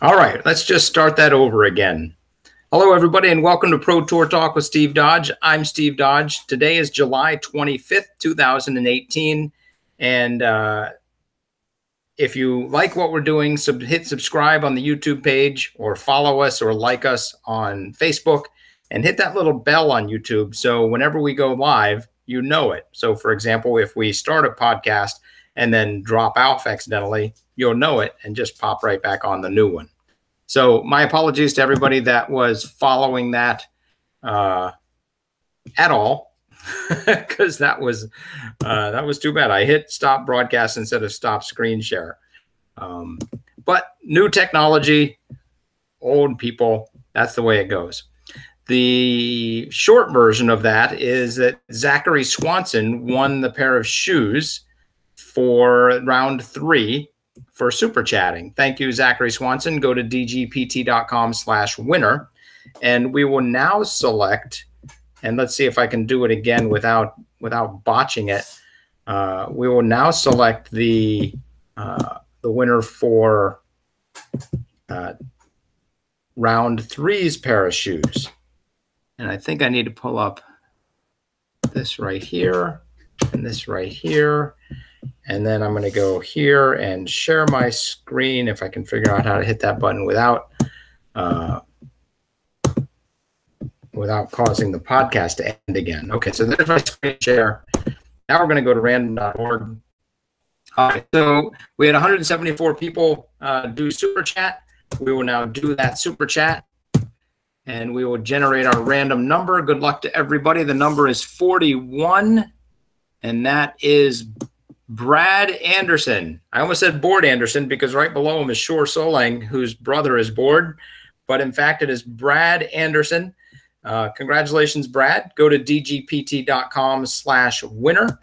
All right, let's just start that over again. Hello, everybody, and welcome to Pro Tour Talk with Steve Dodge. I'm Steve Dodge. Today is July 25th, 2018. And if you like what we're doing, hit subscribe on the YouTube page or follow us or like us on Facebook and hit that little bell on YouTube. So whenever we go live, you know it. So, for example, if we start a podcast and then drop off accidentally, you'll know it and just pop right back on the new one. So my apologies to everybody that was following that at all, because that was too bad. I hit stop broadcast instead of stop screen share. But new technology, old people, that's the way it goes. The short version of that is that Zachary Swanson won the pair of shoes for round 3 for super chatting. Thank you, Zachary Swanson. Go to dgpt.com/winner. And we will now select, and let's see if I can do it again without botching it. We will now select the winner for round 3's pair of shoes. And I think I need to pull up this right here and this right here. And then I'm going to go here and share my screen if I can figure out how to hit that button without causing the podcast to end again. Okay, so there's my screen share. Now we're going to go to random.org. All right, so we had 174 people do super chat. We will now do that super chat, and we will generate our random number. Good luck to everybody. The number is 41, and that is Brad Anderson. I almost said Board Anderson because right below him is Shore Solang, whose brother is Board. But in fact, it is Brad Anderson. Congratulations, Brad. Go to dgpt.com/winner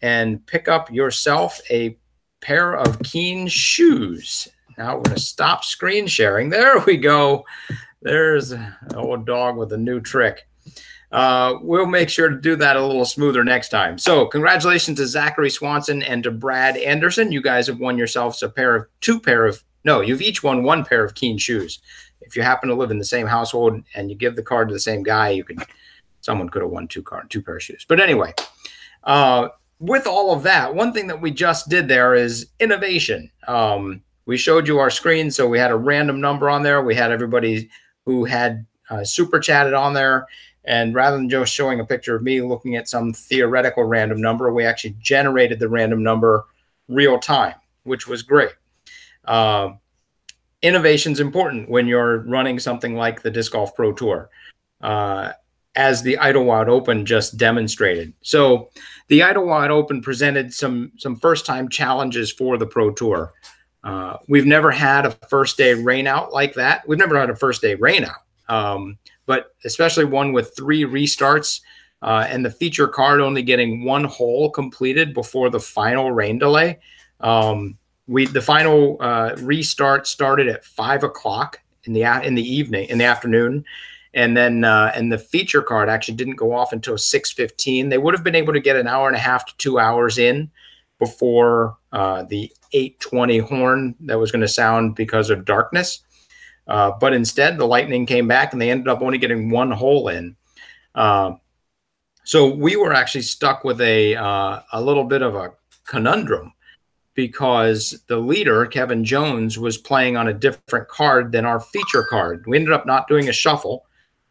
and pick up yourself a pair of Keen shoes. Now we're going to stop screen sharing. There we go. There's an old dog with a new trick. We'll make sure to do that a little smoother next time. So congratulations to Zachary Swanson and to Brad Anderson. You guys have won yourselves you've each won one pair of Keen shoes. If you happen to live in the same household and you give the card to the same guy, someone could have won two pair of shoes. But anyway, with all of that, one thing that we just did there is innovation. We showed you our screen, so we had a random number on there. We had everybody who had super chatted on there. And rather than just showing a picture of me looking at some theoretical random number, we actually generated the random number real time, which was great. Innovation is important when you're running something like the Disc Golf Pro Tour, as the Idlewild Open just demonstrated. So the Idlewild Open presented some first-time challenges for the Pro Tour. We've never had a first-day rainout like that. We've never had a first-day rainout. But especially one with 3 restarts and the feature card only getting 1 hole completed before the final rain delay. The final restart started at 5 o'clock in the afternoon, and then and the feature card actually didn't go off until 6:15. They would have been able to get an hour and a half to 2 hours in before the 8:20 horn that was going to sound because of darkness. But instead, the lightning came back, and they ended up only getting 1 hole in. So we were actually stuck with a little bit of a conundrum because the leader, Kevin Jones, was playing on a different card than our feature card. We ended up not doing a shuffle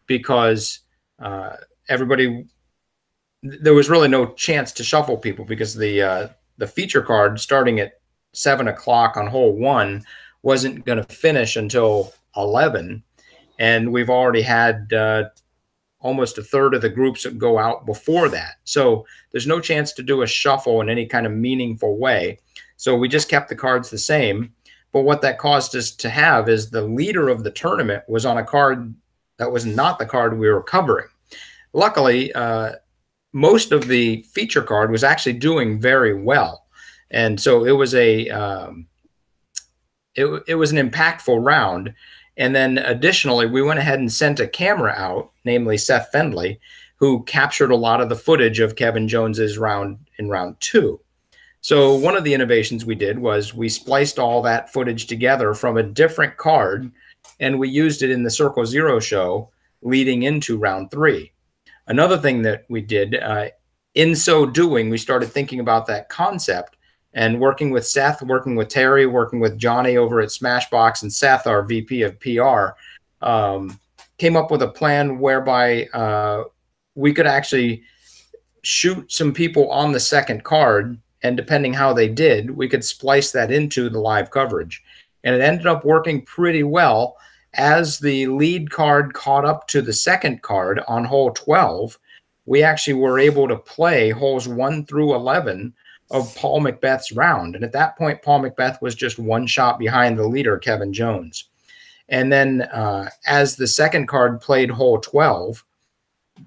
because there was really no chance to shuffle people because the feature card starting at 7 o'clock on hole 1 wasn't going to finish until 11, and we've already had almost a third of the groups that go out before that. So there's no chance to do a shuffle in any kind of meaningful way. So we just kept the cards the same. But what that caused us to have is the leader of the tournament was on a card that was not the card we were covering. Luckily, most of the feature card was actually doing very well. And so it was it was an impactful round. And then additionally, we went ahead and sent a camera out, namely Seth Fendley, who captured a lot of the footage of Kevin Jones's round in round 2. So one of the innovations we did was we spliced all that footage together from a different card, and we used it in the Circle Zero show leading into round 3. Another thing that we did, in so doing, we started thinking about that concept and working with Seth, working with Terry, working with Johnny over at Smashbox, and Seth, our VP of PR, came up with a plan whereby we could actually shoot some people on the second card, and depending how they did, we could splice that into the live coverage. And it ended up working pretty well. As the lead card caught up to the second card on hole 12, we actually were able to play holes 1 through 11 of Paul McBeth's round. And at that point, Paul McBeth was just 1 shot behind the leader, Kevin Jones. And then as the second card played hole 12,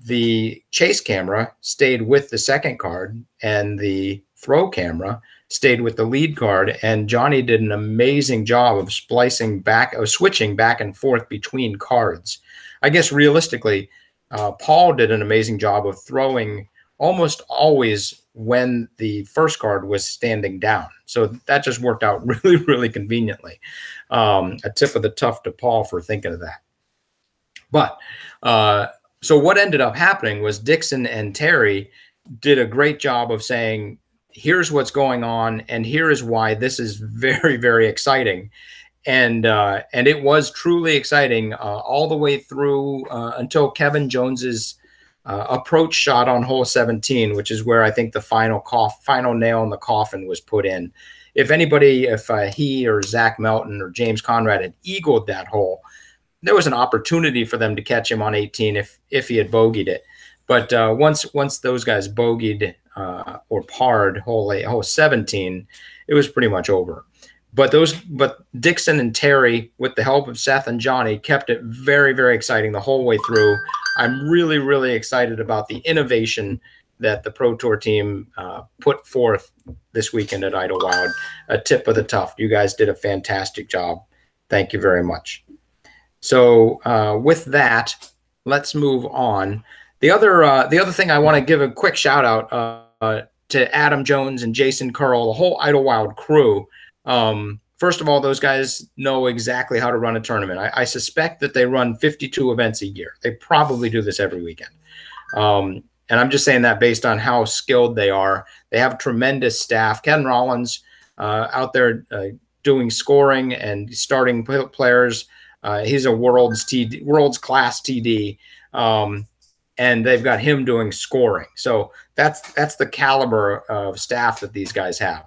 the chase camera stayed with the second card and the throw camera stayed with the lead card, and Johnny did an amazing job of switching back and forth between cards. I guess realistically, Paul did an amazing job of throwing almost always when the first card was standing down. So that just worked out really, really conveniently. A tip of the tough to Paul for thinking of that. But so what ended up happening was Dixon and Terry did a great job of saying, here's what's going on, and here is why this is very, very exciting. And it was truly exciting all the way through until Kevin Jones's approach shot on hole 17, which is where I think the final nail in the coffin was put in. If he or Zach Melton or James Conrad had eagled that hole, there was an opportunity for them to catch him on 18 if he had bogeyed it. But once those guys bogeyed or parred hole 17, it was pretty much over. But Dixon and Terry, with the help of Seth and Johnny, kept it very, very exciting the whole way through. I'm really, really excited about the innovation that the Pro Tour team put forth this weekend at Idlewild. A tip of the tough. You guys did a fantastic job. Thank you very much. So with that, let's move on. The other thing I want to give a quick shout out to Adam Jones and Jason Curl, the whole Idlewild crew. First of all, those guys know exactly how to run a tournament. I suspect that they run 52 events a year. They probably do this every weekend. And I'm just saying that based on how skilled they are. They have tremendous staff. Ken Rollins out there doing scoring and starting players. He's a world's class TD. And they've got him doing scoring. So that's the caliber of staff that these guys have.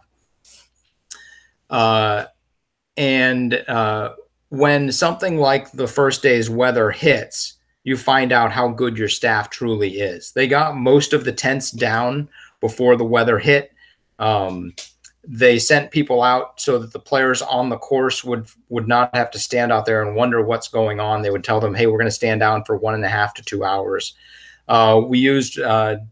When something like the first day's weather hits, you find out how good your staff truly is. They got most of the tents down before the weather hit. They sent people out so that the players on the course would not have to stand out there and wonder what's going on. They would tell them, hey, we're going to stand down for 1.5 to 2 hours. We used the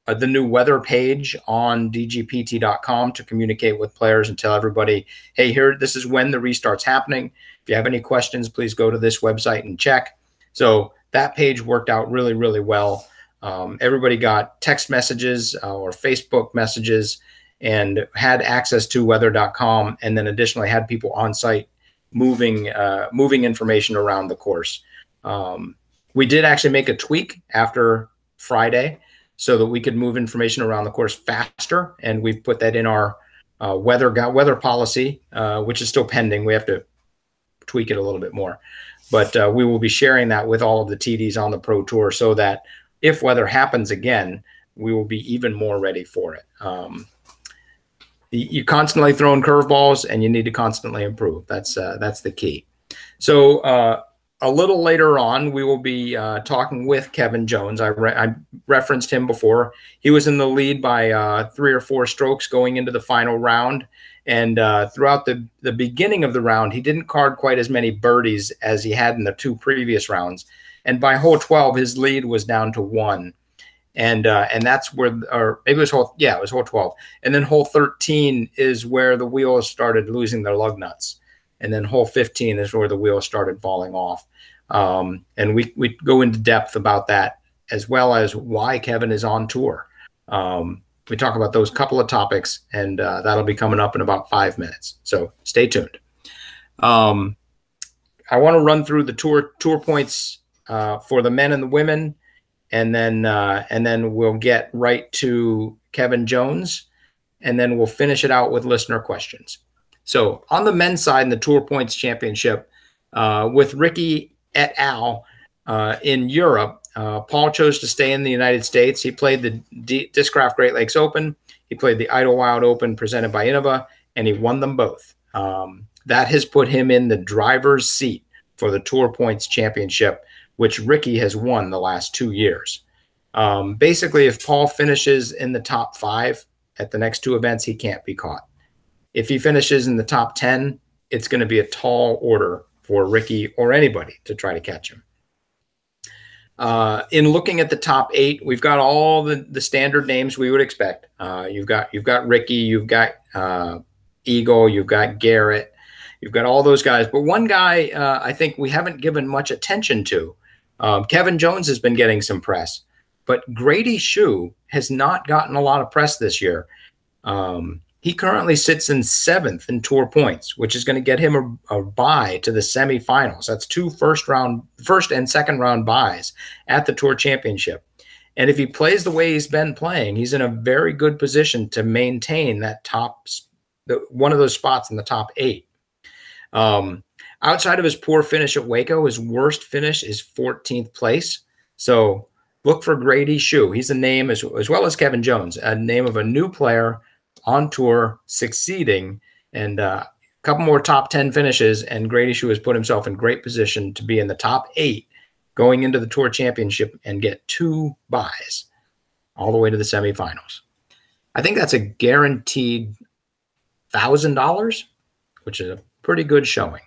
new weather page on dgpt.com to communicate with players and tell everybody, hey, this is when the restart's happening. If you have any questions, please go to this website and check. So that page worked out really, really well. Everybody got text messages or Facebook messages and had access to weather.com, and then additionally had people on site moving information around the course. We did actually make a tweak after Friday so that we could move information around the course faster, and we've put that in our weather policy, which is still pending. We have to tweak it a little bit more, but we will be sharing that with all of the TDs on the Pro Tour so that if weather happens again, we will be even more ready for it. You're constantly throwing curveballs, and you need to constantly improve. That's the key. So a little later on, we will be talking with Kevin Jones. I referenced him before. He was in the lead by 3 or 4 strokes going into the final round. And throughout the beginning of the round, he didn't card quite as many birdies as he had in the 2 previous rounds. And by hole 12, his lead was down to 1. And that's where, or maybe it was hole 12. And then hole 13 is where the wheels started losing their lug nuts. And then hole 15 is where the wheels started falling off. And we go into depth about that, as well as why Kevin is on tour. We talk about those couple of topics, and that'll be coming up in about 5 minutes. So stay tuned. I want to run through the tour points for the men and the women, and then we'll get right to Kevin Jones, and then we'll finish it out with listener questions. So on the men's side in the Tour Points Championship, with Ricky et al. In Europe, Paul chose to stay in the United States. He played the Discraft Great Lakes Open. He played the Idlewild Open presented by Innova, and he won them both. That has put him in the driver's seat for the Tour Points Championship, which Ricky has won the last 2 years. Basically, if Paul finishes in the top 5 at the next 2 events, he can't be caught. If he finishes in the top 10, it's going to be a tall order for Ricky or anybody to try to catch him. In looking at the top 8, we've got all the standard names we would expect. You've got Ricky, you've got Eagle, you've got Garrett, you've got all those guys. But one guy I think we haven't given much attention to. Kevin Jones has been getting some press, but Grady Shue has not gotten a lot of press this year. He currently sits in 7th in Tour Points, which is going to get him a bye to the semifinals. That's 2 first and second round byes at the Tour Championship. And if he plays the way he's been playing, he's in a very good position to maintain that one of those spots in the top 8. Outside of his poor finish at Waco, his worst finish is 14th place. So look for Grady Shue. He's a name, as well as Kevin Jones, a name of a new player on tour, succeeding, and a couple more top 10 finishes, and Grady Shue has put himself in great position to be in the top 8 going into the Tour Championship and get 2 byes all the way to the semifinals. I think that's a guaranteed $1,000, which is a pretty good showing.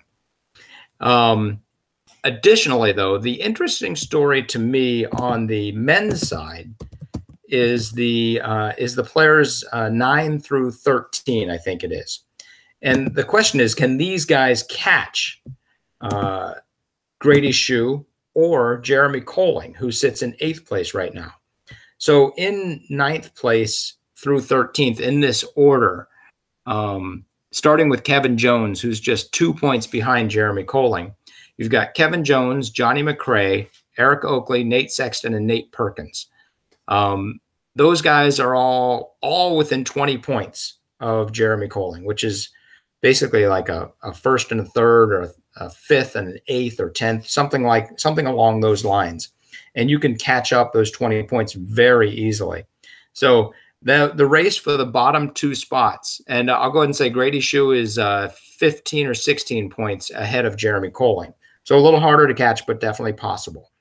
Additionally, though, the interesting story to me on the men's side is the players 9 through 13, I think it is. And the question is, can these guys catch Grady Shue or Jeremy Colling, who sits in 8th place right now? So in 9th place through 13th in this order, starting with Kevin Jones, who's just 2 points behind Jeremy Colling, you've got Kevin Jones, Johnny McRae, Eric Oakley, Nate Sexton, and Nate Perkins. Those guys are all within 20 points of Jeremy Colling, which is basically like a 1st and a 3rd, or a 5th and an 8th or 10th, something along those lines. And you can catch up those 20 points very easily. So the race for the bottom 2 spots, and I'll go ahead and say Grady Shue is 15 or 16 points ahead of Jeremy Colling. So a little harder to catch, but definitely possible.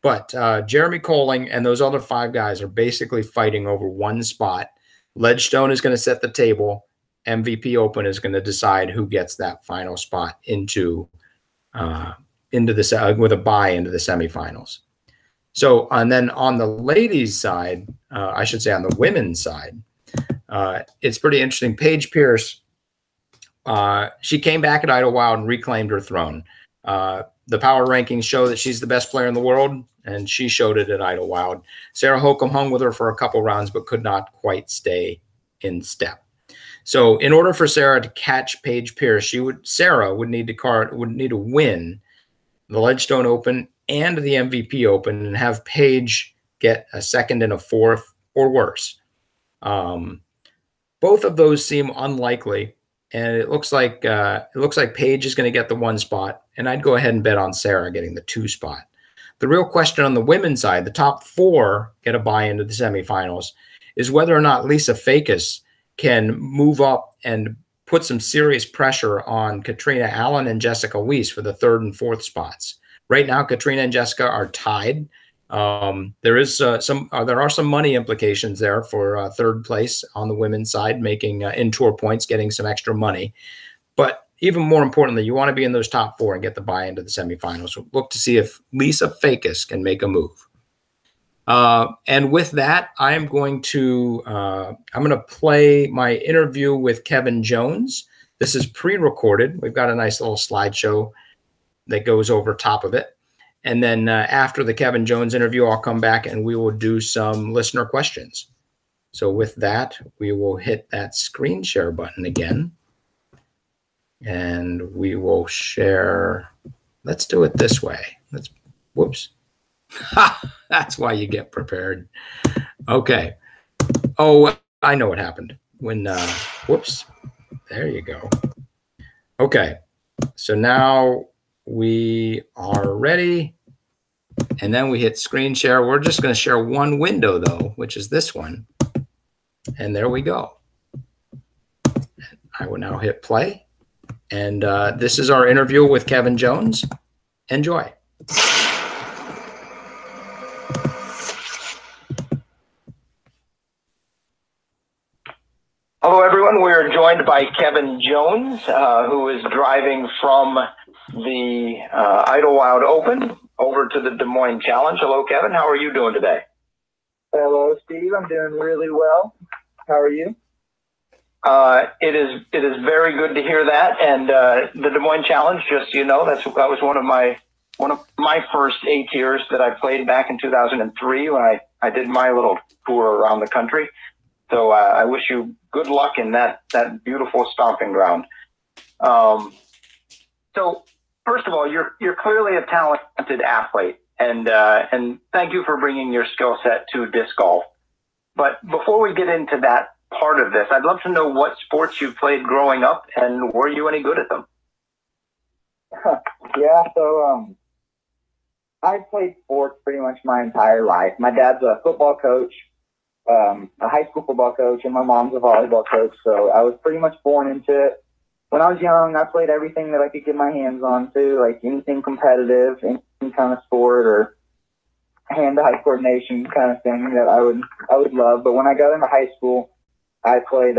But Jeremy Colling and those other 5 guys are basically fighting over 1 spot. Ledgestone is going to set the table. MVP Open is going to decide who gets that final spot into the with a bye into the semifinals. So, and then on the ladies' side, I should say on the women's side, it's pretty interesting. Paige Pierce, she came back at Idlewild and reclaimed her throne. The power rankings show that she's the best player in the world, and she showed it at Idlewild. Sarah Holcomb hung with her for a couple rounds, but could not quite stay in step. So in order for Sarah to catch Paige Pierce, Sarah would need to win the Ledgestone Open and the MVP Open and have Paige get a 2nd and a 4th or worse. Both of those seem unlikely, and it looks like Paige is going to get the 1 spot, and I'd go ahead and bet on Sarah getting the 2 spot. The real question on the women's side, the top 4 get a bye into the semifinals, is whether or not Lisa Fakis can move up and put some serious pressure on Katrina Allen and Jessica Weiss for the 3rd and 4th spots. Right now, Katrina and Jessica are tied. There are some money implications there for 3rd place on the women's side, making in Tour Points, getting some extra money. But even more importantly, you want to be in those top 4 and get the bye into the semifinals. So look to see if Lisa Fakis can make a move. And with that, I'm going to play my interview with Kevin Jones. This is pre-recorded. We've got a nice little slideshow that goes over top of it. And then after the Kevin Jones interview, I'll come back and we will do some listener questions. So with that, we will hit that screen share button again. And we will share. Let's do it this way. Whoops. That's why you get prepared. Okay. Oh, I know what happened. Whoops. There you go. Okay. So now we are ready. And then we hit screen share. We're just going to share one window, though, which is this one. And there we go. I will now hit play. And this is our interview with Kevin Jones. Enjoy. Hello, everyone. We're joined by Kevin Jones, who is driving from the Idlewild Open over to the Des Moines Challenge. Hello, Kevin. How are you doing today? Hello, Steve. I'm doing really well. How are you? It is very good to hear that. And the Des Moines Challenge, just so you know, that was one of my first 8 years that I played back in 2003 when I did my little tour around the country. So I wish you good luck in that beautiful stomping ground. So first of all, you're clearly a talented athlete, and thank you for bringing your skill set to disc golf. But before we get into that part of this, I'd love to know what sports you played growing up, and were you any good at them? Yeah, so I played sports pretty much my entire life. My dad's a football coach, a high school football coach, and my mom's a volleyball coach, so I was pretty much born into it. When I was young, I played everything that I could get my hands on to, like anything competitive, any kind of sport or hand-eye coordination kind of thing that I would love. But when I got into high school, I played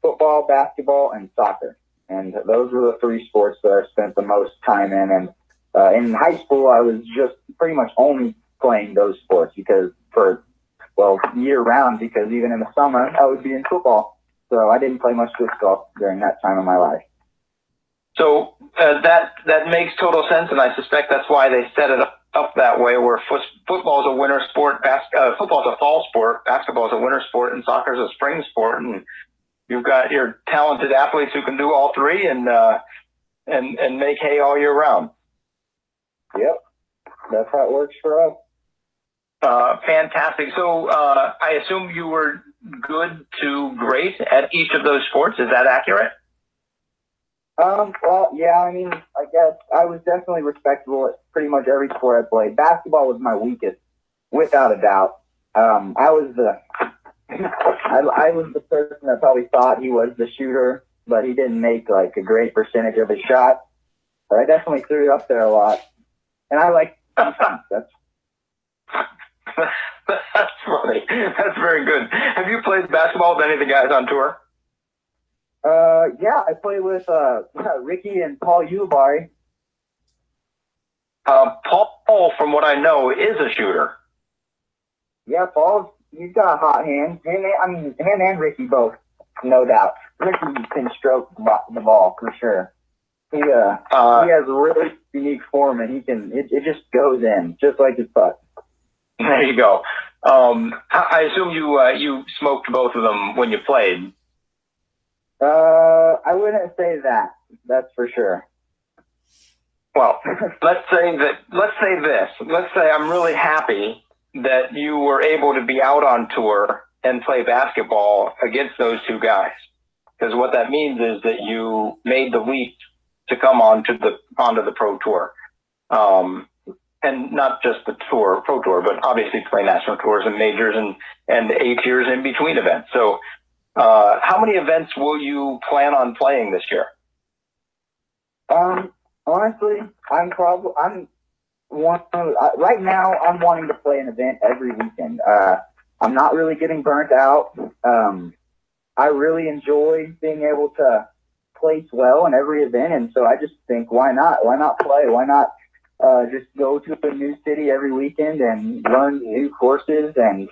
football, basketball, and soccer, and those were the three sports that I spent the most time in. And in high school, I was just pretty much only playing those sports year-round, because even in the summer, I would be in football. So I didn't play much disc golf during that time of my life. So that makes total sense, and I suspect that's why they set it up that way, where football is a winter sport, football is a fall sport, basketball is a winter sport, and soccer is a spring sport. And you've got your talented athletes who can do all three and make hay all year round. Yep, that's how it works for us. Fantastic. So I assume you were good to great at each of those sports. Is that accurate? Well, yeah, I mean, I guess I was definitely respectable at pretty much every sport I played. Basketball was my weakest, without a doubt. I was the person that probably thought he was the shooter, but he didn't make like a great percentage of his shots. But I definitely threw it up there a lot, and I like that's funny. That's very good. Have you played basketball with any of the guys on tour? Yeah, I play with Ricky and Paul Ulibarri. Paul, from what I know, is a shooter. Yeah, he's got a hot hand. Him and Ricky both, no doubt. Ricky can stroke the ball for sure. He has a really unique form, and it just goes in just like his putt. There you go. I assume you smoked both of them when you played. I wouldn't say that. That's for sure. Well, let's say this. Let's say I'm really happy that you were able to be out on tour and play basketball against those two guys, because what that means is that you made the leap to come onto the pro tour, and not just the pro tour, but obviously play national tours and majors and 8 years in between events. So. How many events will you plan on playing this year? Honestly, right now I'm wanting to play an event every weekend. I'm not really getting burnt out. I really enjoy being able to place well in every event, and so I just think, why not? Why not play? Why not just go to a new city every weekend and learn new courses and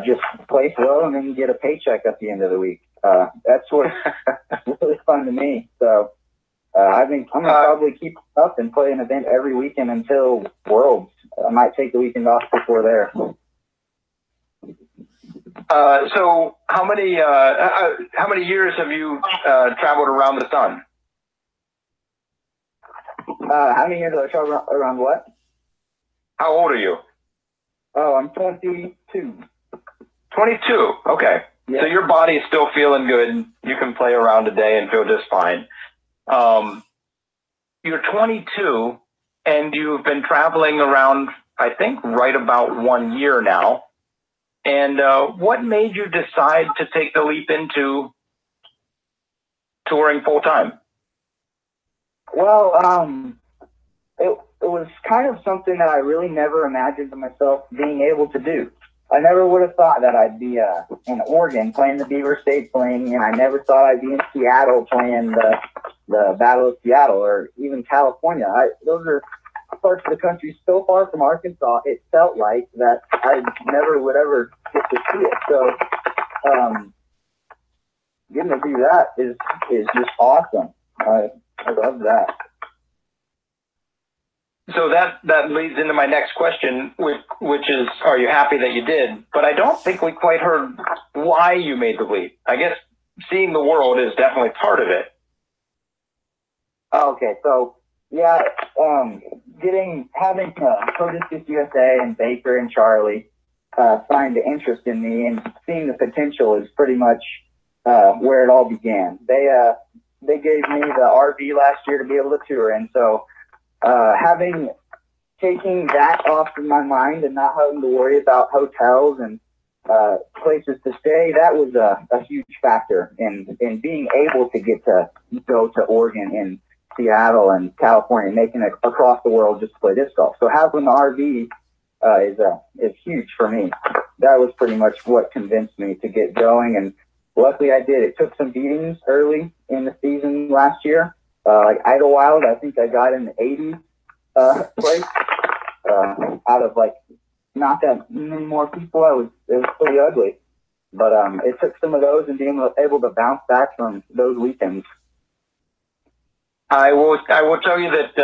just place well and then get a paycheck at the end of the week. That's what's really fun to me. So I'm going to probably keep up and play an event every weekend until Worlds. I might take the weekend off before there. So how many years have you traveled around the sun? How many years have I traveled around what? How old are you? Oh, I'm 22. 22. Okay. Yeah. So your body is still feeling good. You can play around today and feel just fine. You're 22 and you've been traveling around, I think, right about 1 year now. And what made you decide to take the leap into touring full time? Well, it was kind of something that I really never imagined myself being able to do. I never would have thought that I'd be in Oregon playing the Beaver State Fling, and I never thought I'd be in Seattle playing the Battle of Seattle, or even California. Those are parts of the country so far from Arkansas, it felt like that I never would ever get to see it. So getting to do that is just awesome. I love that. So that leads into my next question, which is, are you happy that you did? But I don't think we quite heard why you made the leap. I guess seeing the world is definitely part of it. Okay, so yeah, having Pro Discus USA and Baker and Charlie find the interest in me and seeing the potential is pretty much where it all began. They gave me the RV last year to be able to tour, and so taking that off of my mind and not having to worry about hotels and places to stay, that was a huge factor in being able to get to go to Oregon and Seattle and California, making it across the world just to play disc golf. So having the RV is huge for me. That was pretty much what convinced me to get going, and luckily I did. It took some beatings early in the season last year. Like Idlewild, I think I got in the 80s place. Out of like not that many more people, it was pretty ugly. But it took some of those and being able to bounce back from those weekends. I will tell you that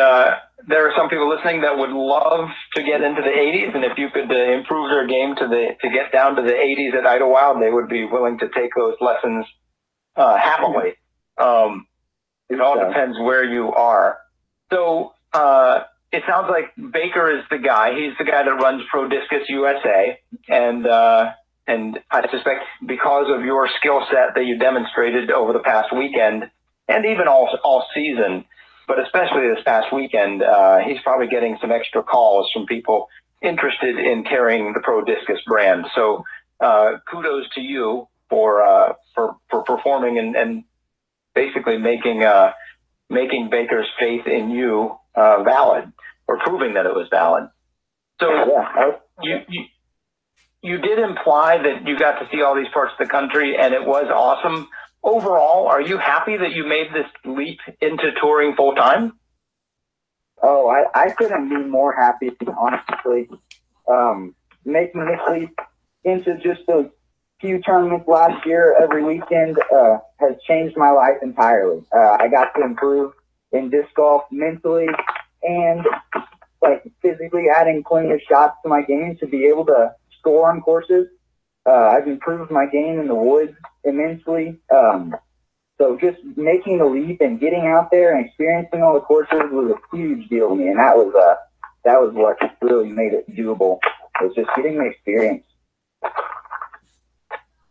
there are some people listening that would love to get into the 80s, and if you could improve their game to get down to the 80s at Idlewild, they would be willing to take those lessons happily. It all depends where you are. So it sounds like Baker is the guy. He's the guy that runs Pro Discus USA, and I suspect because of your skill set that you demonstrated over the past weekend, and even all season, but especially this past weekend, he's probably getting some extra calls from people interested in carrying the Pro Discus brand. So kudos to you for performing and basically making Baker's faith in you valid, or proving that it was valid. So you did imply that you got to see all these parts of the country, and it was awesome. Overall, are you happy that you made this leap into touring full time? Oh, I couldn't be more happy, honestly. Making this leap into just a few tournaments last year, every weekend, has changed my life entirely. I got to improve in disc golf mentally and like physically, adding plenty of shots to my game to be able to score on courses. I've improved my game in the woods immensely. So just making the leap and getting out there and experiencing all the courses was a huge deal to me, and that was what really made it doable. It was just getting the experience.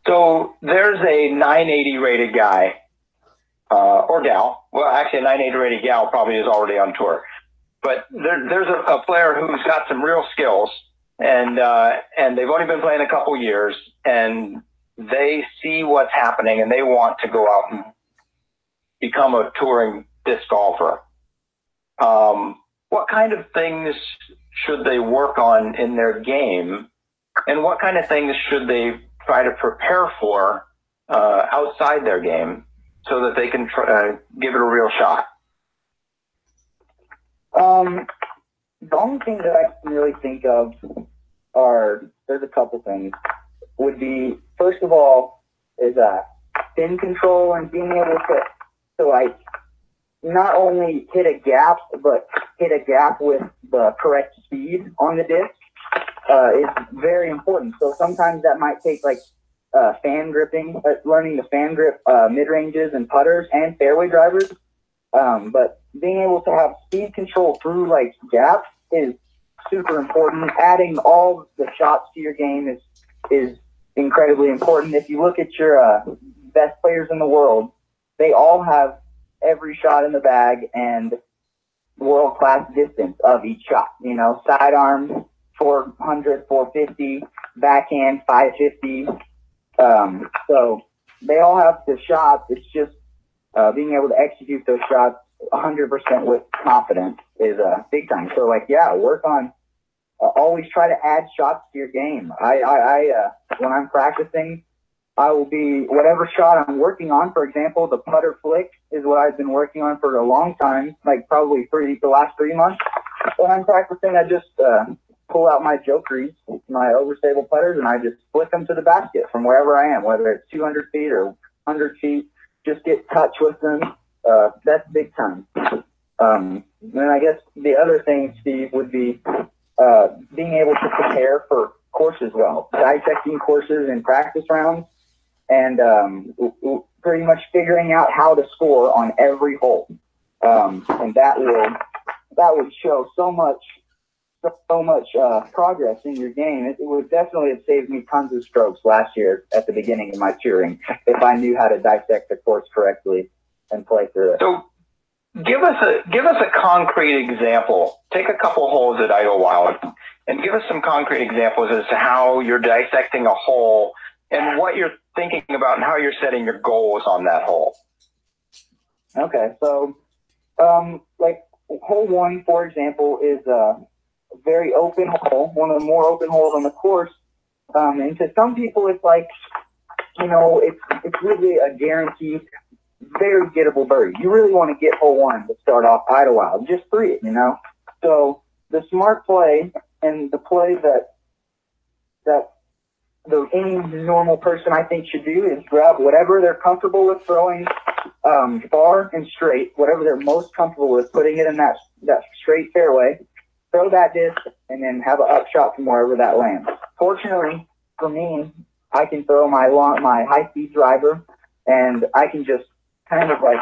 So there's a 980 rated guy, or gal. Well, actually, a 980 rated gal probably is already on tour. But there's a player who's got some real skills, and they've only been playing a couple years, and they see what's happening, and they want to go out and become a touring disc golfer. What kind of things should they work on in their game, and what kind of things should they try to prepare for outside their game so that they can give it a real shot? The only thing that I can really think of there's a couple things. Would be, first of all, is spin control and being able to like not only hit a gap, but hit a gap with the correct speed on the disc is very important. So sometimes that might take like fan gripping, learning the fan grip mid-ranges and putters and fairway drivers. But being able to have speed control through like gaps is super important. Adding all the shots to your game is incredibly important. If you look at your best players in the world, they all have every shot in the bag and world-class distance of each shot. You know, sidearm 400, 450, backhand 550. So they all have the shots. It's just being able to execute those shots 100% with confidence is big time. So like, yeah, work on always try to add shots to your game. I when I'm practicing, I will be whatever shot I'm working on. For example, the putter flick is what I've been working on for a long time, like probably the last 3 months. When I'm practicing, I just pull out my jokeries, my overstable putters, and I just flick them to the basket from wherever I am, whether it's 200 feet or 100 feet. Just get touch with them. That's big time. And I guess the other thing, Steve, would be being able to prepare for courses well, dissecting courses in practice rounds, and pretty much figuring out how to score on every hole. And that would show so much progress in your game. It would definitely have saved me tons of strokes last year at the beginning of my touring if I knew how to dissect the course correctly and play through it. So give us a concrete example. Take a couple holes at Idlewild and give us some concrete examples as to how you're dissecting a hole and what you're thinking about and how you're setting your goals on that hole. Okay, so like hole 1, for example, is a very open hole, one of the more open holes on the course. And to some people, it's like, you know, it's really a guaranteed, very gettable birdie. You really want to get hole 1 to start off Idlewild. Just 3 it, you know. So the smart play and the play that any normal person I think should do is grab whatever they're comfortable with throwing far and straight, whatever they're most comfortable with, putting it in that straight fairway, throw that disc, and then have an upshot from wherever that lands. Fortunately for me, I can throw my high-speed driver, and I can just kind of like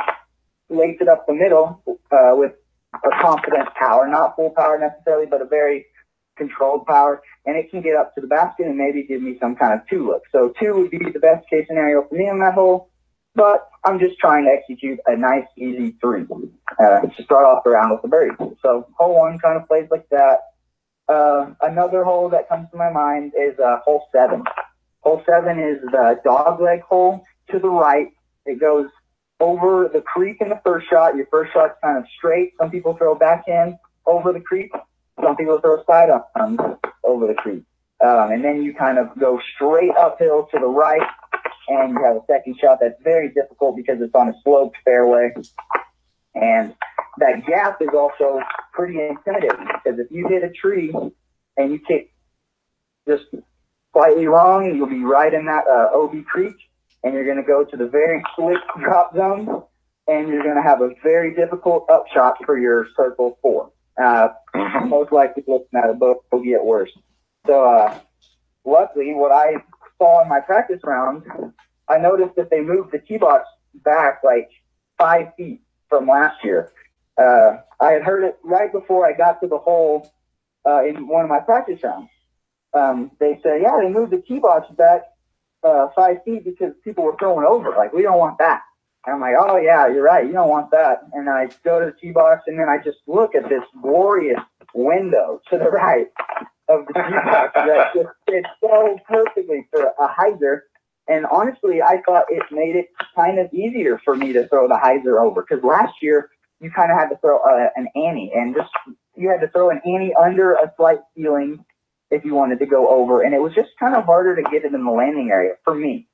lace it up the middle with a confident power, not full power necessarily, but a very controlled power, and it can get up to the basket and maybe give me some kind of 2 look. So 2 would be the best case scenario for me on that hole, but I'm just trying to execute a nice, easy 3 to start off the round with the birdie. So hole 1 kind of plays like that. Another hole that comes to my mind is hole 7. Hole 7 is the dogleg hole to the right. It goes over the creek in the first shot. Your first shot's kind of straight. Some people throw backhand over the creek. Some people throw side arm over the creek. And then you kind of go straight uphill to the right, and you have a second shot that's very difficult because it's on a sloped fairway. And that gap is also pretty intimidating because if you hit a tree and you kick just slightly wrong, you'll be right in that OB creek, and you're going to go to the very slick drop zone, and you're going to have a very difficult upshot for your circle 4. Most likely looking at a bogey at worst. So luckily, what I saw in my practice round, I noticed that they moved the tee box back like 5 feet from last year. I had heard it right before I got to the hole in one of my practice rounds. They said, yeah, they moved the tee box back 5 feet because people were throwing over. Like, we don't want that. And I'm like, oh, yeah, you're right. You don't want that. And I go to the tee box, and then I just look at this glorious window to the right of the tee box that just fits so perfectly for a hyzer. And honestly, I thought it made it kind of easier for me to throw the hyzer over, because last year you kind of had to throw an ante, and just you had to throw an ante under a slight ceiling if you wanted to go over, and it was just kind of harder to get it in the landing area for me.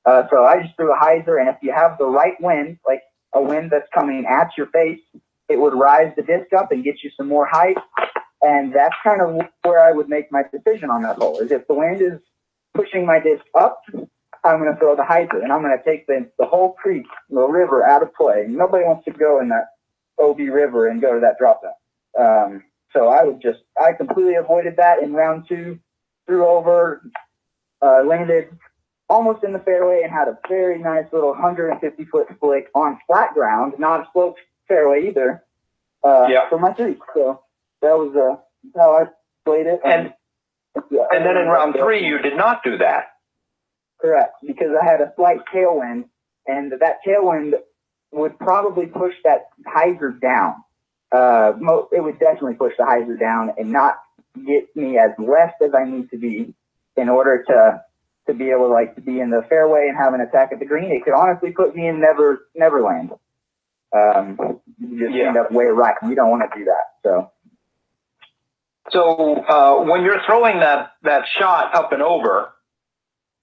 So I just threw a hyzer, and if you have the right wind, like a wind that's coming at your face, it would rise the disc up and get you some more height. And that's kind of where I would make my decision on that hole, is if the wind is pushing my disc up, I'm going to throw the hyzer, and I'm going to take the whole creek, the river, out of play. Nobody wants to go in that OB river and go to that drop zone. So I completely avoided that in round 2, threw over, landed almost in the fairway and had a very nice little 150-foot flick on flat ground, not a sloped fairway either, for my three. So that was how I played it. And then in round 3, you did not do that. Correct, because I had a slight tailwind, and that tailwind would probably push that hyzer down. It would definitely push the hyzer down and not get me as left as I need to be in order to be able to be in the fairway and have an attack at the green. It could honestly put me in Neverland. You just end up way right. You don't want to do that. So when you're throwing that shot up and over,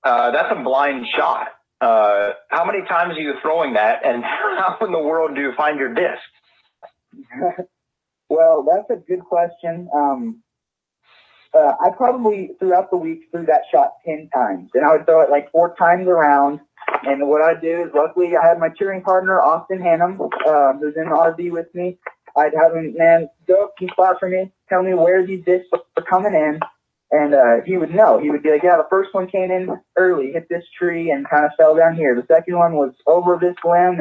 that's a blind shot. How many times are you throwing that, and how in the world do you find your disc? Well, that's a good question. I probably throughout the week threw that shot 10 times, and I would throw it 4 times around. And what I'd do is, luckily, I had my cheering partner, Austin Hannum, who's in the RV with me. I'd have him, man, go up some spot for me, tell me where these discs are coming in, and he would know. He would be like, yeah, the first one came in early, hit this tree, and kind of fell down here. The second one was over this limb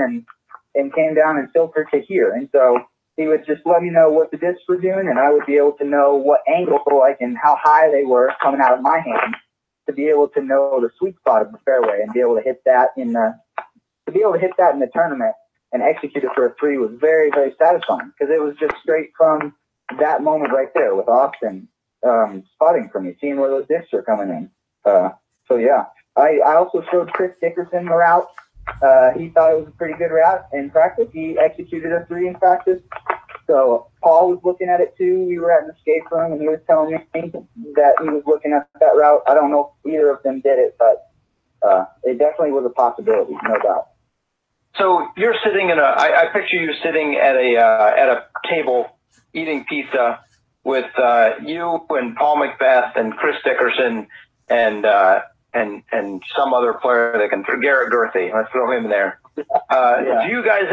and came down and filtered to here. And so he would just let me know what the discs were doing, and I would be able to know what angle, and how high they were coming out of my hand to be able to know the sweet spot of the fairway and be able to hit that in the tournament and execute it for a 3 was very, very satisfying, because it was just straight from that moment right there with Austin spotting for me, seeing where those discs are coming in. So yeah, I also showed Chris Dickerson the route. He thought it was a pretty good route in practice. He executed a 3 in practice. So Paul was looking at it too. We were at an escape room, and he was telling me that he was looking at that route. I don't know if either of them did it, but it definitely was a possibility, no doubt. So you're sitting I picture you sitting at a table eating pizza with you and Paul Macbeth and Chris Dickerson and some other player that can throw, Garrett Gerthy. Let's throw him in there. Do you guys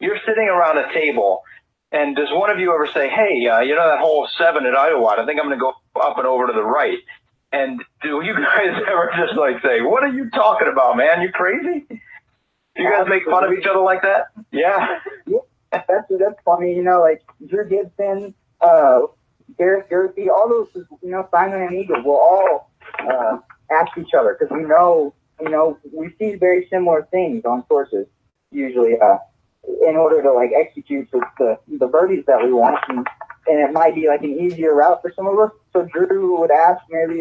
you're sitting around a table, and does one of you ever say, hey, that hole 7 at Idlewild, I think I'm going to go up and over to the right? And do you guys ever just say, what are you talking about, man? You crazy? Do you guys make fun of each other like that? Yeah. Yeah, that's funny. Drew Gibson, Garrett Gerthy, all those, Simon and Eagle will all ask each other, because we know, we see very similar things on courses usually in order to execute the birdies that we want, and it might be an easier route for some of us. So Drew would ask maybe,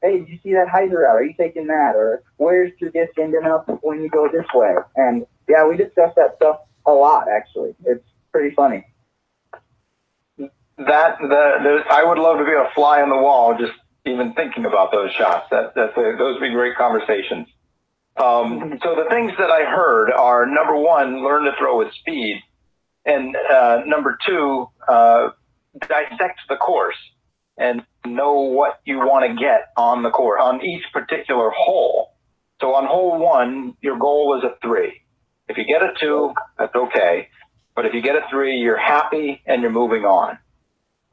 hey, did you see that hyzer route? Are you taking that? Or where's your disc ending up when you go this way? And yeah, we discuss that stuff a lot, actually. It's pretty funny. I would love to be a fly on the wall just even thinking about those shots. Those would be great conversations. So the things that I heard are, number 1, learn to throw with speed, and number 2, dissect the course and know what you want to get on the course on each particular hole. So on hole 1, your goal is a 3. If you get a 2, that's okay, but if you get a 3, you're happy and you're moving on.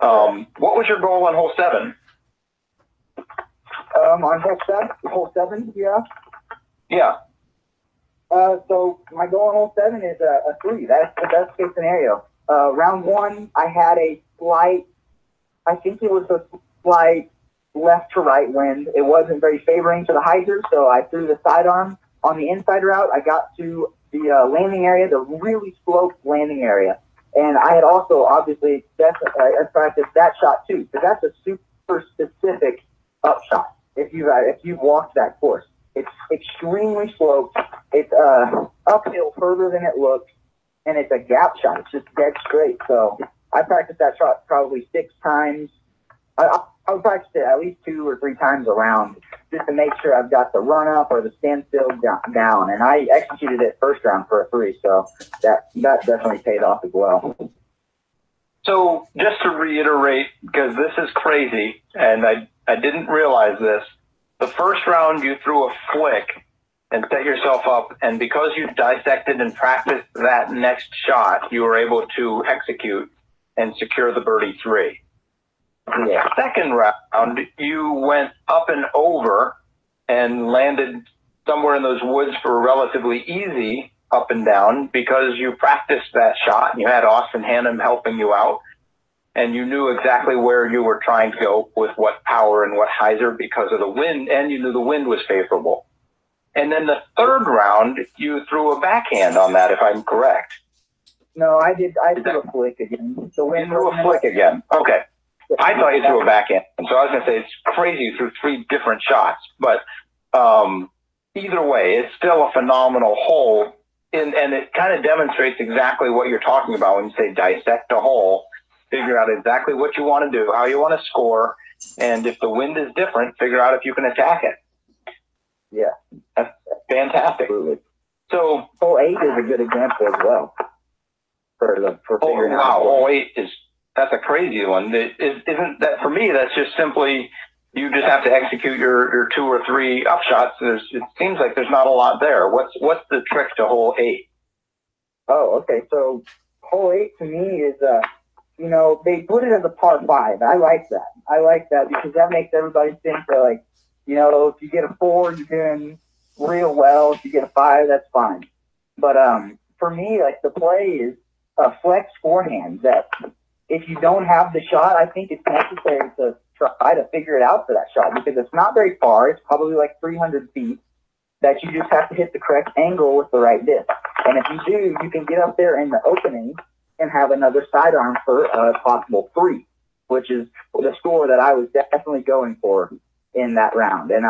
What was your goal on hole 7? On hole 7, yeah. Yeah. So my goal on hole 7 is a 3. That's the best case scenario. Round 1, I had a slight, I think it was a slight left to right wind. It wasn't very favoring to the hyzer, so I threw the sidearm on the inside route. I got to the landing area, the really sloped landing area. And I had also, obviously, I practiced that shot too, because that's a super specific upshot. If you've walked that course, it's extremely sloped. It's uphill further than it looks, and it's a gap shot. It's just dead straight. So I practiced that shot probably 6 times. I would practice it at least 2 or 3 times around, just to make sure I've got the run up or the standstill down. And I executed it first round for a 3, so that definitely paid off as well. So just to reiterate, because this is crazy, and I didn't realize this, the first round you threw a flick and set yourself up, and because you dissected and practiced that next shot, you were able to execute and secure the birdie 3. Yeah. Second round, you went up and over and landed somewhere in those woods for relatively easy up and down because you practiced that shot and you had Austin Hannum helping you out and you knew exactly where you were trying to go with what power and what hyzer because of the wind, and you knew the wind was favorable. And then the third round, you threw a backhand on that, if I'm correct. No, I did. I threw a flick again. The wind threw a flick again. Okay. I thought you threw a backhand. And so I was going to say, it's crazy you threw 3 different shots. But either way, it's still a phenomenal hole. And it kind of demonstrates exactly what you're talking about when you say dissect a hole, figure out exactly what you want to do, how you want to score. And if the wind is different, figure out if you can attack it. Yeah. That's fantastic. Absolutely. So hole 8 is a good example as well. For figuring out. Wow, hole 8 that's a crazy one. Isn't that, for me, that's just simply, you just have to execute your 2 or 3 upshots. It seems like there's not a lot there. What's the trick to hole 8? Oh, okay. So hole 8 to me is, they put it as a par 5. I like that. I like that because that makes everybody think that, like, if you get a 4, you're doing real well. If you get a 5, that's fine. But for me, like, the play is a flex forehand that if you don't have the shot, I think it's necessary to try to figure it out for that shot because it's not very far. It's probably like 300 feet that you just have to hit the correct angle with the right disc. And if you do, you can get up there in the opening and have another sidearm for a possible 3, which is the score that I was definitely going for in that round. And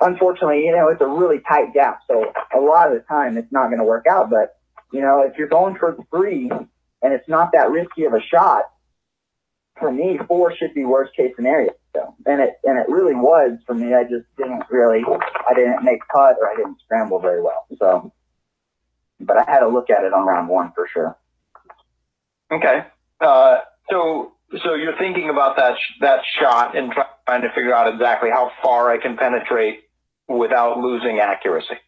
unfortunately, it's a really tight gap. So a lot of the time it's not going to work out. But, if you're going for the 3 and it's not that risky of a shot, for me, 4 should be worst case scenario. So, and it really was for me. I just didn't make putt or I didn't scramble very well. So, but I had to look at it on round 1 for sure. Okay. So you're thinking about that shot and trying to figure out exactly how far I can penetrate without losing accuracy.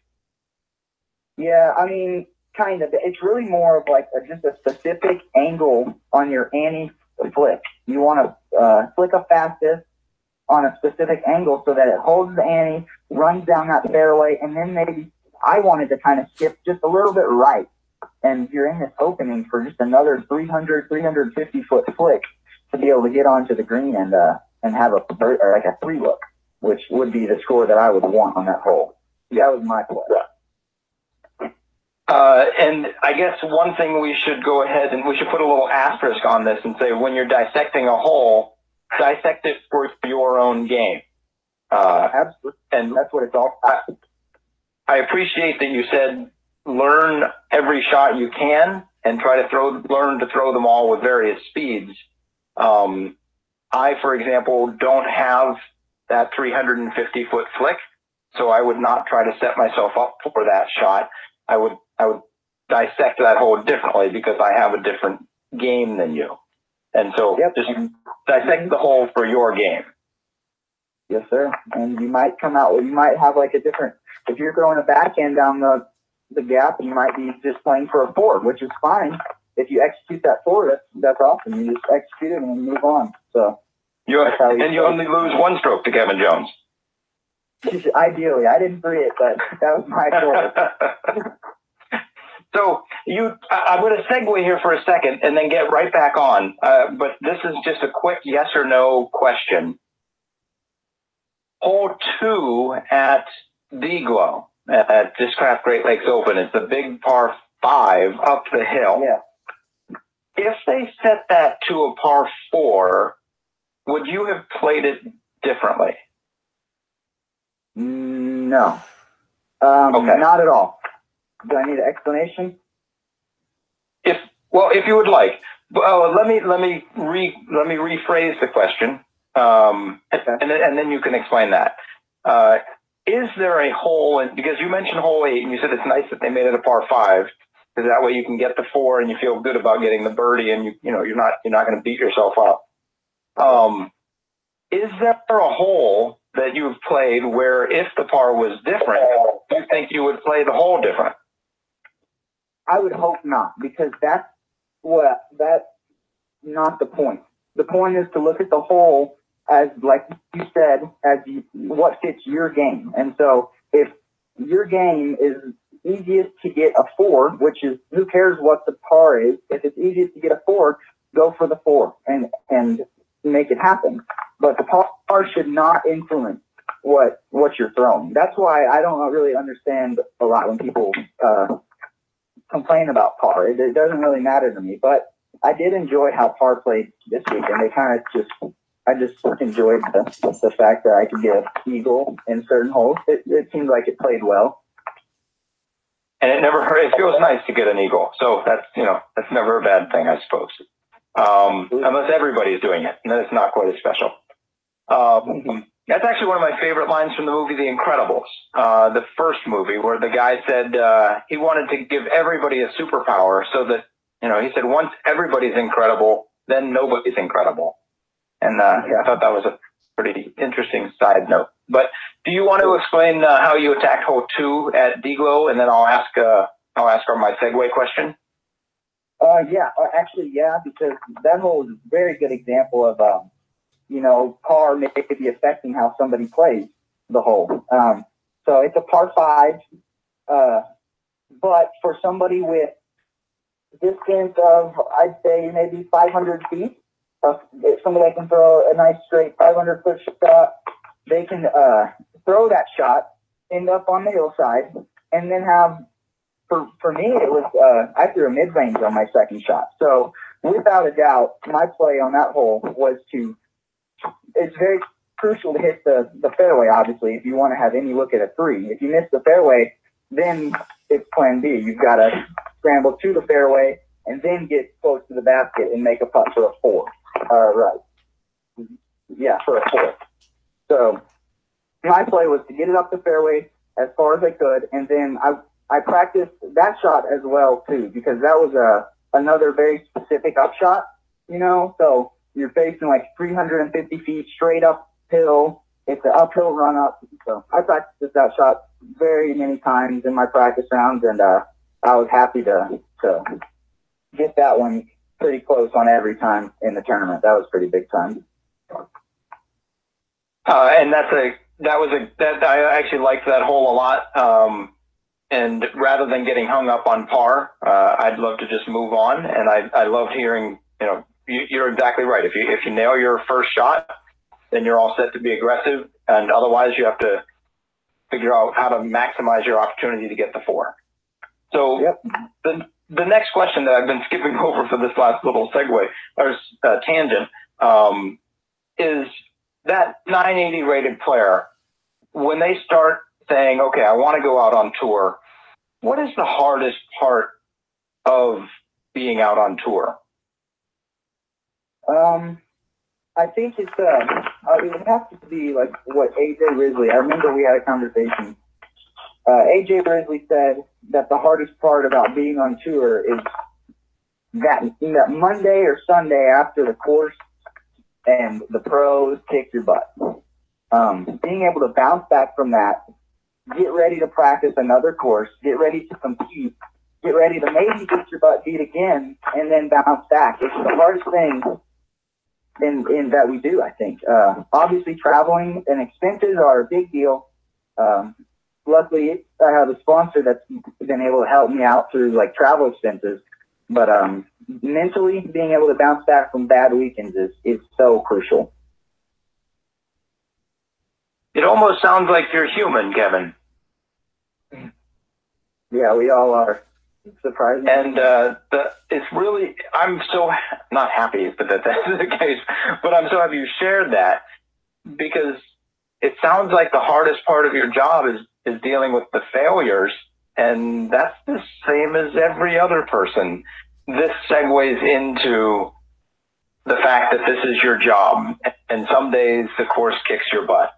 Yeah, I mean, kind of. It's really more of like just a specific angle on your ante flick. You want to flick a fastest on a specific angle so that it holds the ante, runs down that fairway, and then maybe I wanted to kind of skip just a little bit right. And you're in this opening for just another 350 foot flick to be able to get onto the green and have a 3 look, which would be the score that I would want on that hole. That was my play. And I guess one thing we should go ahead and we should put a little asterisk on this and say when you're dissecting a hole, dissect it for your own game. Absolutely. And that's what it's all about. I appreciate that you said learn every shot you can and try to learn to throw them all with various speeds. I, for example, don't have that 350 foot flick, so I would not try to set myself up for that shot. I would dissect that hole differently because I have a different game than you. And so just dissect the hole for your game. Yes, sir. And you might come out, you might have like a different, if you're throwing a backhand down the gap, you might be just playing for a 4, which is fine. If you execute that 4, that's awesome. You just execute it and move on. So you only lose 1 stroke to Kevin Jones. Ideally, I didn't 3 it, but that was my goal. So I'm going to segue here for a second and then get right back on. But this is just a quick yes or no question. Hole 2 at Idlewild at Discraft Great Lakes Open. It's the big par 5 up the hill. Yeah. If they set that to a par 4, would you have played it differently? No. Okay. Not at all. Do I need an explanation? If you would like. Let me rephrase the question, Okay. and then you can explain that. Is there a hole? Because you mentioned hole 8, and you said it's nice that they made it a par 5, because that way you can get the 4 and you feel good about getting the birdie, and you're not going to beat yourself up. Is there a hole that you've played where if the par was different, you think you would play the hole different? I would hope not, because that's not the point. The point is to look at the hole as, like you said, what fits your game. And so if your game is easiest to get a 4, which is, who cares what the par is? If it's easiest to get a 4, go for the 4 and make it happen. But the par should not influence what you're throwing. That's why I don't really understand a lot when people complain about par. It doesn't really matter to me. But I did enjoy how par played this week, and I just enjoyed the fact that I could get an eagle in certain holes. It seemed like it played well. And it never hurt. It feels nice to get an eagle. So that's never a bad thing, I suppose. Unless everybody's doing it, and then it's not quite as special. That's actually one of my favorite lines from the movie The Incredibles, the first movie, where the guy said he wanted to give everybody a superpower so that, he said, once everybody's incredible, then nobody's incredible. And I thought that was a pretty interesting side note. But do you want to explain how you attacked hole 2 at D-Glow, and then I'll ask my segue question? Yeah, because that hole is a very good example of, par may be affecting how somebody plays the hole. So it's a par 5, but for somebody with distance of, I'd say, maybe 500 feet, if somebody can throw a nice straight 500-foot shot, they can throw that shot, end up on the hillside, and then have, for me, it was, I threw a mid-range on my second shot. So without a doubt, my play on that hole was it's very crucial to hit the fairway, obviously, if you want to have any look at a 3. If you miss the fairway, then it's plan B. You've got to scramble to the fairway and then get close to the basket and make a putt for a 4. For a 4. So my play was to get it up the fairway as far as I could, and then I practiced that shot as well too, because that was another very specific upshot, so you're facing like 350 feet straight uphill. It's an uphill run up. So I practiced that shot very many times in my practice rounds, and I was happy to get that one pretty close on every time in the tournament. That was pretty big time. And I actually liked that hole a lot. And rather than getting hung up on par, I'd love to just move on. And I loved hearing, you're exactly right. If you nail your first shot, then you're all set to be aggressive. And otherwise you have to figure out how to maximize your opportunity to get the 4. So yep. The next question that I've been skipping over for this last little segue or tangent is that 980 rated player, when they start saying, okay, I want to go out on tour, what is the hardest part of being out on tour? I think it would have to be like what AJ Risley, I remember we had a conversation. AJ Risley said that the hardest part about being on tour is that Monday or Sunday after the course and the pros kick your butt. Being able to bounce back from that, get ready to practice another course, get ready to compete, get ready to maybe get your butt beat again, and then bounce back. It's the hardest thing in that we do, I think. Obviously, traveling and expenses are a big deal. Luckily, I have a sponsor that's been able to help me out through like travel expenses. But mentally, being able to bounce back from bad weekends is so crucial. It almost sounds like you're human, Kevin. Yeah, we all are. Surprising. And it's really, I'm so not happy that that's the case, but I'm so happy you shared that, because it sounds like the hardest part of your job is dealing with the failures, and that's the same as every other person. This segues into the fact that this is your job, and some days the course kicks your butt,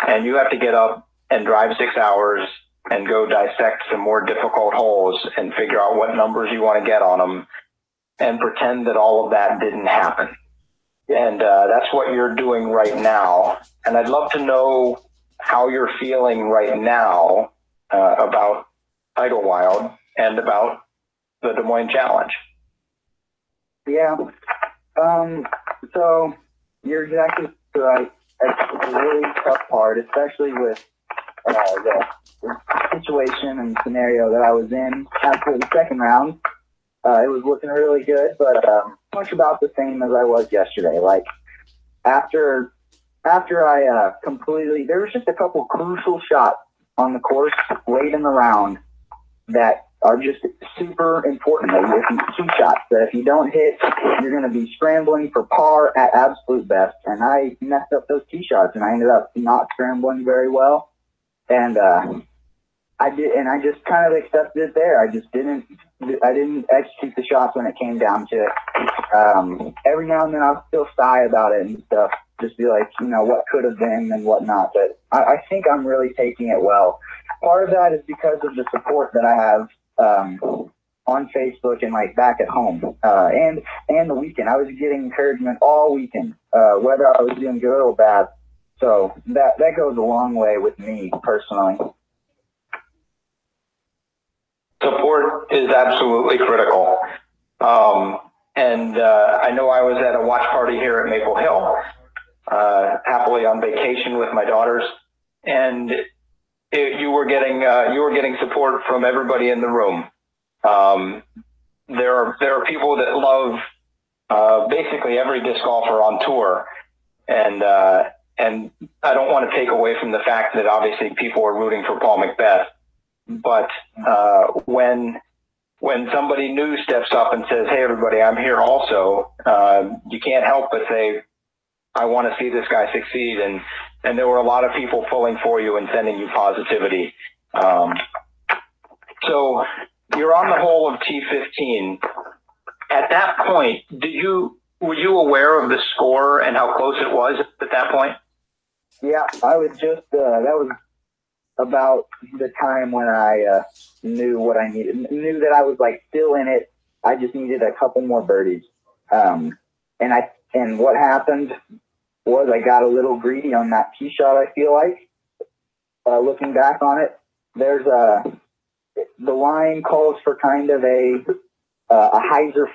and you have to get up and drive 6 hours and go dissect some more difficult holes and figure out what numbers you want to get on them and pretend that all of that didn't happen. And that's what you're doing right now. And I'd love to know how you're feeling right now about Idlewild and about the Des Moines Challenge. Yeah. So you're exactly right. It's a really tough part, especially with situation and scenario that I was in after the second round. It was looking really good, but much about the same as I was yesterday. Like after I completely, there was just a couple crucial shots on the course late in the round that are just super important. Key shots that if you don't hit, you're going to be scrambling for par at absolute best. And I messed up those tee shots, and I ended up not scrambling very well. And I just kind of accepted it there. I didn't execute the shots when it came down to it. Every now and then I'll still sigh about it and stuff. Just be like, what could have been and whatnot. But I think I'm really taking it well. Part of that is because of the support that I have on Facebook and like back at home and the weekend. I was getting encouragement all weekend, whether I was doing good or bad. So that goes a long way with me personally. Support is absolutely critical. And I know I was at a watch party here at Maple Hill, happily on vacation with my daughters, and you were getting support from everybody in the room. There are people that love basically every disc golfer on tour, and I don't want to take away from the fact that obviously people are rooting for Paul McBeth, but when somebody new steps up and says, "Hey, everybody, I'm here also," you can't help but say, "I want to see this guy succeed." And there were a lot of people pulling for you and sending you positivity. So you're on the hole of T15. At that point, were you aware of the score and how close it was at that point? Yeah, I was just, that was about the time when I knew what I needed, knew that I was like still in it. I just needed a couple more birdies. And what happened was I got a little greedy on that tee shot, I feel like. Looking back on it, there's the line calls for kind of a hyzer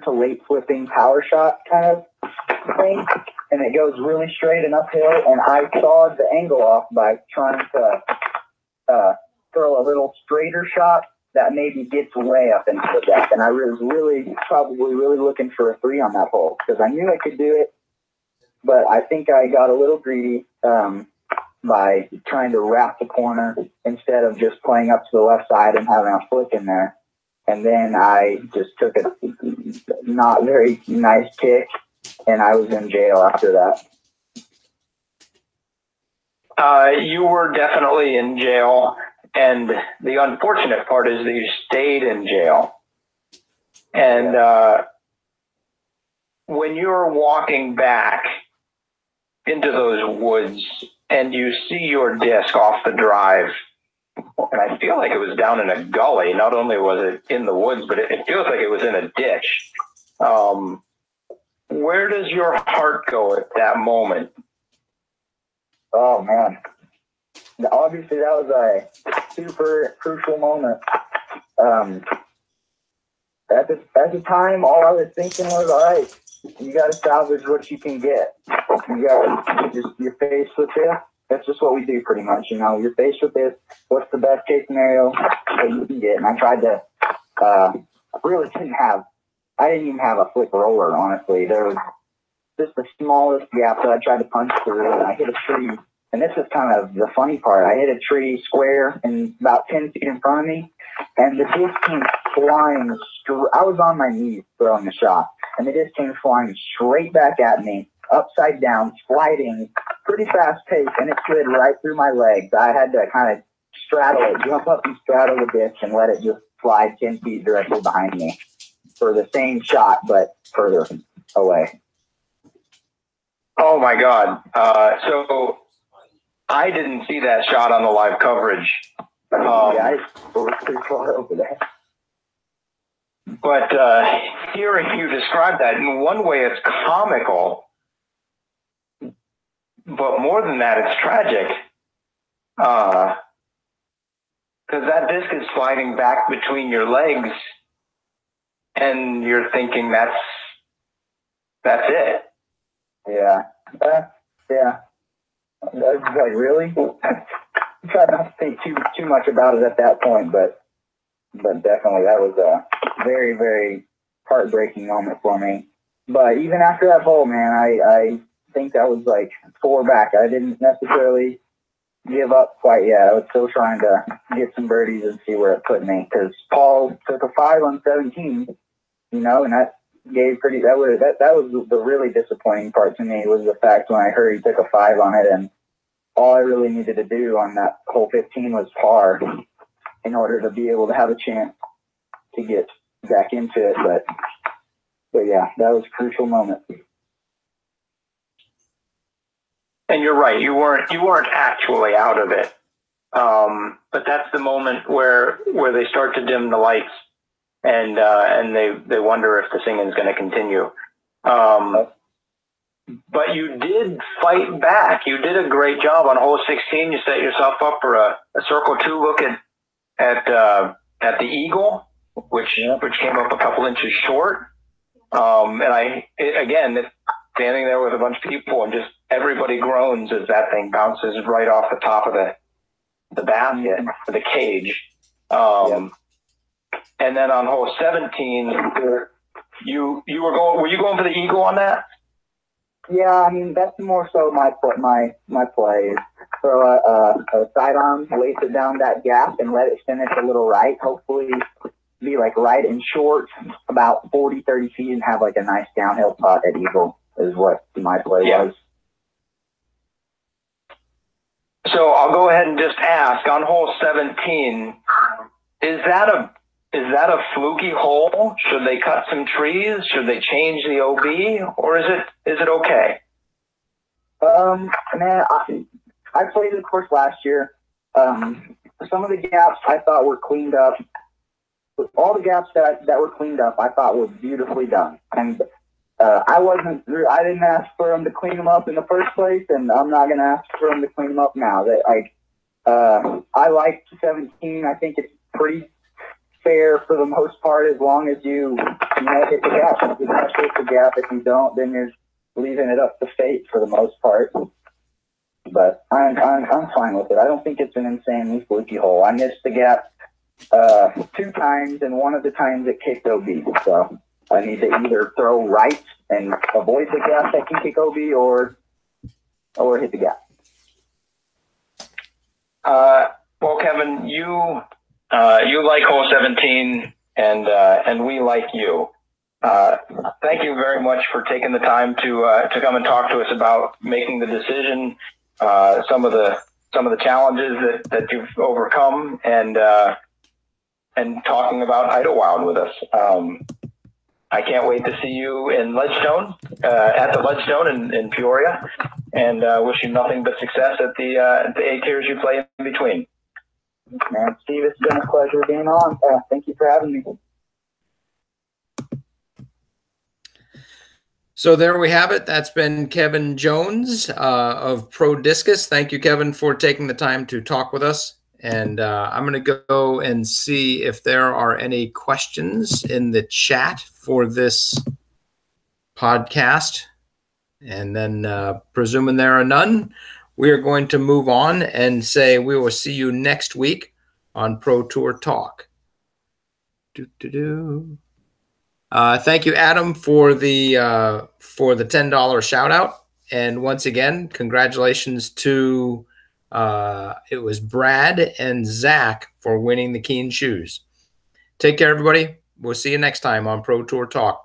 to late flipping power shot kind of thing, and it goes really straight and uphill, and I sawed the angle off by trying to throw a little straighter shot that maybe gets way up into the deck, and I was probably really looking for a 3 on that hole because I knew I could do it, but I think I got a little greedy by trying to wrap the corner instead of just playing up to the left side and having a flick in there. And then I just took a not very nice kick, and I was in jail after that. You were definitely in jail, and the unfortunate part is that you stayed in jail. And when you're walking back into those woods and you see your disc off the drive, and I feel like it was down in a gully. Not only was it in the woods, but it feels like it was in a ditch. Where does your heart go at that moment? Oh, man. Obviously, that was a super crucial moment. At the time, all I was thinking was, all right, you got to salvage what you can get. You got to you're faced with it. That's just what we do pretty much. You're faced with this. What's the best case scenario that you can get? And I tried to, I didn't even have a flick roller, honestly. There was just the smallest gap that I tried to punch through, and I hit a tree. And this is kind of the funny part. I hit a tree square and about 10 feet in front of me, and the disc came flying. I was on my knees throwing the shot, and the disc came flying straight back at me, upside down, sliding, pretty fast pace, and it slid right through my legs. I had to kind of straddle it, jump up and straddle the disc and let it just slide 10 feet directly behind me for the same shot, but further away. Oh, my God. So I didn't see that shot on the live coverage. Yeah, I was pretty far over there. But hearing you describe that, in one way it's comical, but more than that, it's tragic. Because that disc is sliding back between your legs, and you're thinking that's it. Yeah. Yeah. I was like, really? tried not to think too much about it at that point, but definitely that was a very, very heartbreaking moment for me. But even after that hole, man, I think that was like 4 back. I didn't necessarily give up quite yet. I was still trying to get some birdies and see where it put me, because Paul took a 5 on 17, you know, and that gave that was the really disappointing part to me, was the fact when I heard he took a 5 on it, and all I really needed to do on that hole 15 was par in order to be able to have a chance to get back into it. But yeah, that was a crucial moment. And you're right. You weren't actually out of it. But that's the moment where they start to dim the lights, and they wonder if the singing's going to continue. But you did fight back. You did a great job on hole 16. You set yourself up for a circle 2 look at the eagle, which came up a couple inches short. And again, standing there with a bunch of people, and just everybody groans as that thing bounces right off the top of the basket, the cage. And then on hole 17, were you going for the eagle on that? Yeah, I mean, that's more so my play. Throw a sidearm, lace it down that gap, and let it finish a little right. Hopefully be like right and short, about 40, 30 feet, and have like a nice downhill putt at eagle is what my play was. So I'll go ahead and just ask, on hole 17, is that a fluky hole? Should they cut some trees? Should they change the OB, or is it okay? Man, I played the course last year. Some of the gaps I thought were cleaned up. All the gaps that were cleaned up, I thought were beautifully done. And I didn't ask for them to clean them up in the first place, and I'm not going to ask for them to clean them up now. I like 17. I think it's pretty fair for the most part, as long as you hit the gap. If you hit the gap, if you don't, then you're leaving it up to fate for the most part. But I'm fine with it. I don't think it's an insanely fluky hole. I missed the gap 2 times, and one of the times it kicked OB. So I need to either throw right and avoid the gap that can kick OB, or hit the gap. Well, Kevin, you like hole 17, and we like you. Thank you very much for taking the time to come and talk to us about making the decision, some of the challenges that you've overcome, and talking about Idlewild with us. I can't wait to see you in Ledgestone, at the Ledgestone in Peoria, and wish you nothing but success at the 8 tiers you play in between. Man, Steve, it's been a pleasure being on. Thank you for having me. So there we have it. That's been Kevin Jones of Pro Discus. Thank you, Kevin, for taking the time to talk with us. And I'm going to go and see if there are any questions in the chat for this podcast. And then presuming there are none, we are going to move on and say we will see you next week on Pro Tour Talk. Thank you, Adam, for the $10 shout out. And once again, congratulations to it was Brad and Zach for winning the Keen shoes. Take care, everybody. We'll see you next time on Pro Tour Talk.